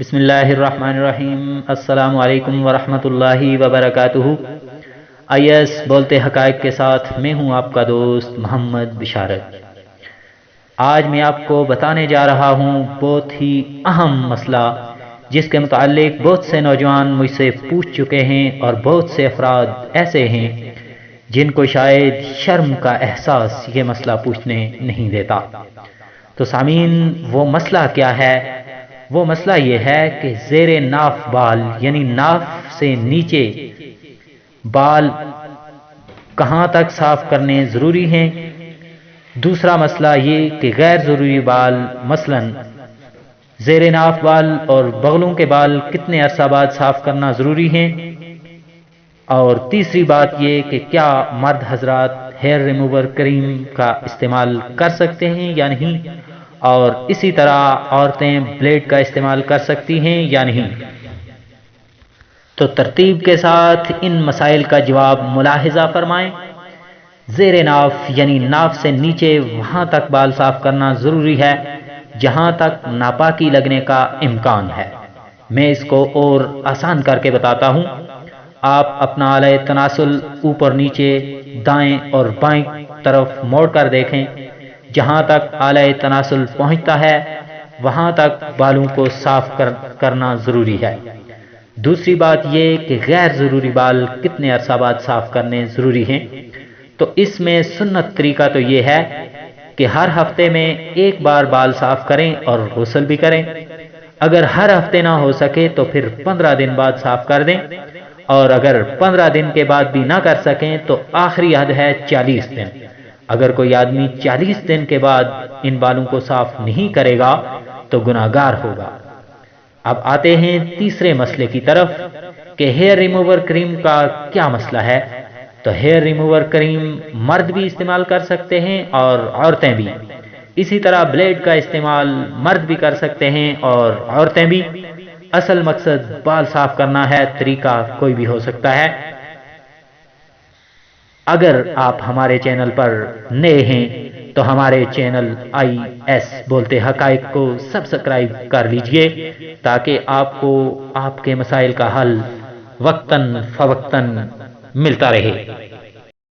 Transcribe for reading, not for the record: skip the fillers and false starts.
بسم اللہ الرحمن الرحیم۔ السلام علیکم ورحمۃ اللہ وبرکاتہ۔ IS بولتے حقائق کے ساتھ میں ہوں آپ کا دوست محمد بشارت۔ آج میں آپ کو بتانے جا رہا ہوں بہت ہی اہم مسئلہ جس کے متعلق بہت سے نوجوان مجھ سے پوچھ چکے ہیں اور بہت سے افراد ایسے ہیں جن کو شاید شرم کا احساس یہ مسئلہ پوچھنے نہیں دیتا۔ تو سامعین، وہ مسئلہ کیا ہے؟ وہ مسئلہ یہ ہے کہ زیر ناف بال یعنی ناف سے نیچے بال کہاں تک صاف کرنے ضروری ہیں۔ دوسرا مسئلہ یہ کہ غیر ضروری بال مثلا زیر ناف بال اور بغلوں کے بال کتنے عرصہ بعد صاف کرنا ضروری ہیں۔ اور تیسری بات یہ کہ کیا مرد حضرات ہیئر ریموور کریم کا استعمال کر سکتے ہیں یا نہیں، اور اسی طرح عورتیں بلیڈ کا استعمال کر سکتی ہیں یا نہیں۔ تو ترتیب کے ساتھ ان مسائل کا جواب ملاحظہ فرمائیں۔ زیر ناف یعنی ناف سے نیچے وہاں تک بال صاف کرنا ضروری ہے جہاں تک ناپاکی لگنے کا امکان ہے۔ میں اس کو اور آسان کر کے بتاتا ہوں۔ آپ اپنا آلہ تناسل اوپر نیچے دائیں اور بائیں طرف موڑ کر دیکھیں۔ جہاں تک آلہ تناسل پہنچتا ہے وہاں تک بالوں کو صاف کرنا ضروری ہے۔ دوسری بات یہ کہ غیر ضروری بال کتنے عرصہ بعد صاف کرنے ضروری ہیں۔ تو اس میں سنت طریقہ تو یہ ہے کہ ہر ہفتے میں ایک بار بال صاف کریں اور غسل بھی کریں۔ اگر ہر ہفتے نہ ہو سکے تو پھر 15 دن بعد صاف کر دیں، اور اگر 15 دن کے بعد بھی نہ کر سکیں تو آخری حد ہے 40 دن۔ اگر کوئی آدمی 40 دن کے بعد ان بالوں کو صاف نہیں کرے گا تو گناہگار ہوگا۔ اب آتے ہیں تیسرے مسئلے کی طرف کہ ہیئر ریموور کریم کا کیا مسئلہ ہے۔ تو ہیئر ریموور کریم مرد بھی استعمال کر سکتے ہیں اور عورتیں بھی۔ اسی طرح بلیڈ کا استعمال مرد بھی کر سکتے ہیں اور عورتیں بھی۔ اصل مقصد بال صاف کرنا ہے، طریقہ کوئی بھی ہو سکتا ہے۔ اگر آپ ہمارے چینل پر نئے ہیں تو ہمارے چینل IS بولتے حقائق کو سبسکرائب کر لیجئے تاکہ آپ کو آپ کے مسائل کا حل وقتاً فوقتاً ملتا رہے۔